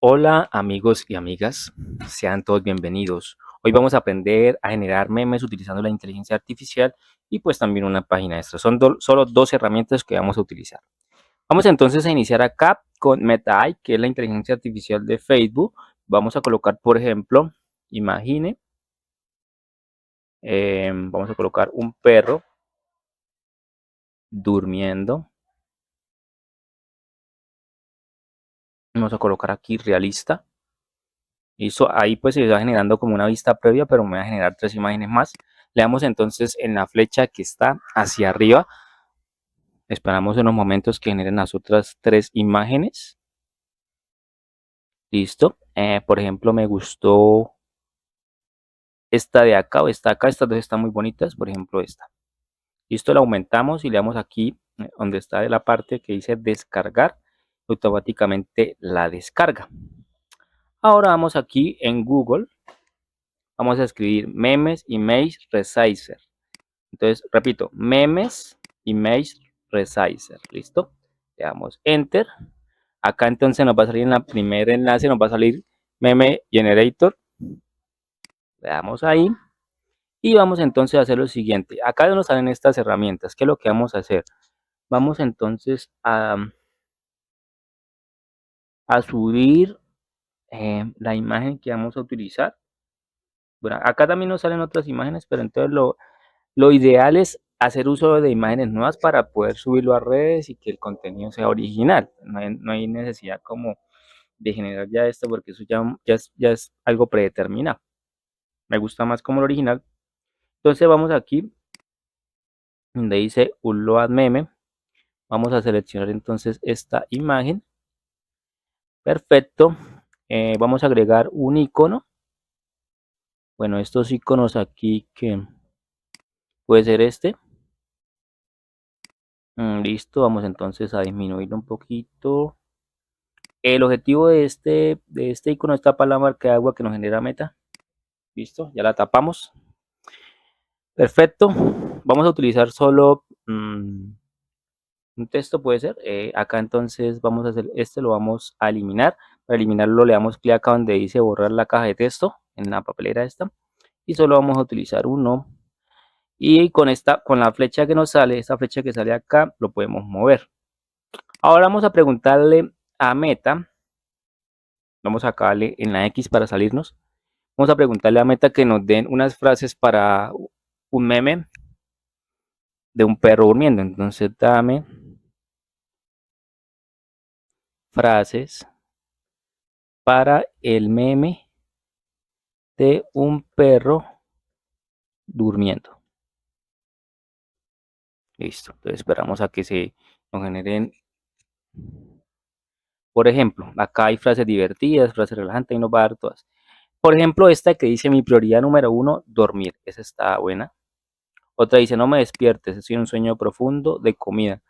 Hola amigos y amigas, sean todos bienvenidos. Hoy vamos a aprender a generar memes utilizando la inteligencia artificial y pues también una página extra. Son solo dos herramientas que vamos a utilizar. Vamos entonces a iniciar acá con Meta AI, que es la inteligencia artificial de Facebook. Vamos a colocar, por ejemplo, imagine, vamos a colocar un perro durmiendo. Vamos a colocar aquí realista. Listo, ahí pues se va generando como una vista previa, pero me va a generar tres imágenes más. Le damos entonces en la flecha que está hacia arriba. Esperamos unos momentos que generen las otras tres imágenes. Listo. Por ejemplo, me gustó esta de acá o esta de acá. Estas dos están muy bonitas. Por ejemplo, esta. Listo, la aumentamos y le damos aquí donde está de la parte que dice descargar. Automáticamente la descarga. Ahora vamos aquí en Google. Vamos a escribir memes image resizer. Entonces, repito, memes image resizer. ¿Listo? Le damos enter. Acá entonces nos va a salir en la primer enlace, nos va a salir meme generator. Le damos ahí. Y vamos entonces a hacer lo siguiente. Acá nos salen estas herramientas. ¿Qué es lo que vamos a hacer? Vamos entonces a subir la imagen que vamos a utilizar. Bueno, acá también nos salen otras imágenes, pero entonces lo ideal es hacer uso de imágenes nuevas para poder subirlo a redes y que el contenido sea original. No hay necesidad como de generar ya esto porque eso ya es algo predeterminado. Me gusta más como el original. Entonces vamos aquí donde dice Upload Meme. Vamos a seleccionar entonces esta imagen. Perfecto. Vamos a agregar un icono. Bueno, estos iconos aquí que puede ser este. Listo, vamos entonces a disminuirlo un poquito. El objetivo de este icono es tapar la marca de agua que nos genera Meta. Listo, ya la tapamos. Perfecto. Vamos a utilizar solo un texto, puede ser. Acá entonces vamos a hacer lo vamos a eliminar. Para eliminarlo le damos clic acá donde dice borrar la caja de texto en la papelera esta. Y solo vamos a utilizar uno. Y con la flecha que nos sale, esta flecha que sale acá, lo podemos mover. Ahora vamos a preguntarle a Meta. Vamos a darle en la X para salirnos. Vamos a preguntarle a Meta que nos den unas frases para un meme de un perro durmiendo. Entonces dame frases para el meme de un perro durmiendo. Listo. Entonces esperamos a que se nos generen. Por ejemplo, acá hay frases divertidas, frases relajantes y nos va a dar todas. Por ejemplo, esta que dice mi prioridad número uno, dormir. Esa está buena. Otra dice no me despiertes, estoy en un sueño profundo de comida.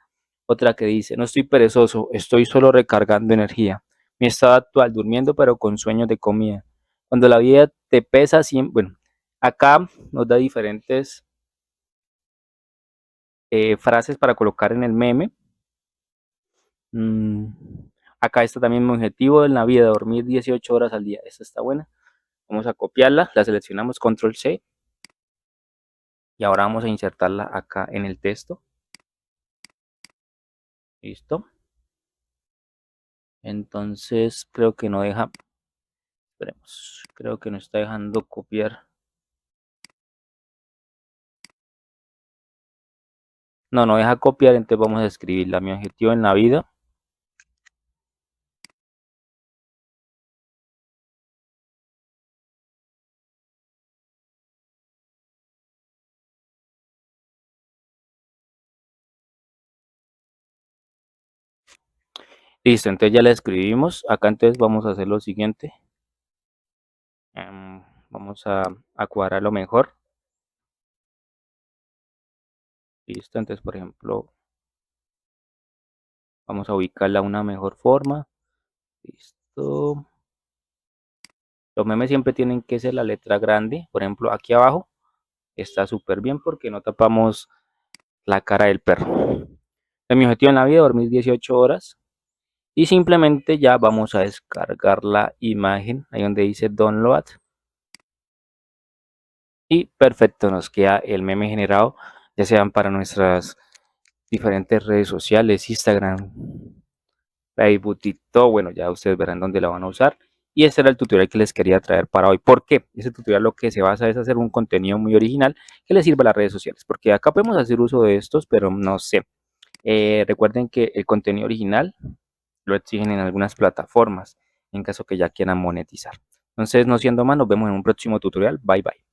Otra que dice, no estoy perezoso, estoy solo recargando energía. Mi estado actual, durmiendo pero con sueños de comida. Cuando la vida te pesa, siempre, bueno, acá nos da diferentes frases para colocar en el meme. Mm, acá está también mi objetivo en la vida, dormir 18 horas al día. Esta está buena. Vamos a copiarla, la seleccionamos, control C. Y ahora vamos a insertarla acá en el texto. Listo. Entonces creo que no deja. Esperemos. Creo que no está dejando copiar. No, no deja copiar, entonces vamos a escribirla. Mi objetivo en la vida. Listo, entonces ya la escribimos. Acá entonces vamos a hacer lo siguiente. Vamos a cuadrarlo mejor. Listo, entonces por ejemplo, vamos a ubicarla de una mejor forma. Listo. Los memes siempre tienen que ser la letra grande. Por ejemplo, aquí abajo está súper bien porque no tapamos la cara del perro. Mi objetivo en la vida, dormir 18 horas. y simplemente ya vamos a descargar la imagen, ahí donde dice download, y perfecto, nos queda el meme generado, ya sean para nuestras diferentes redes sociales, Instagram, Facebook, TikTok, bueno, ya ustedes verán dónde la van a usar. Y ese era el tutorial que les quería traer para hoy. ¿Por qué? Ese tutorial lo que se basa es hacer un contenido muy original que les sirva a las redes sociales, porque acá podemos hacer uso de estos, pero no sé. Recuerden que el contenido original lo exigen en algunas plataformas, en caso que ya quieran monetizar. Entonces, no siendo más, nos vemos en un próximo tutorial. Bye bye.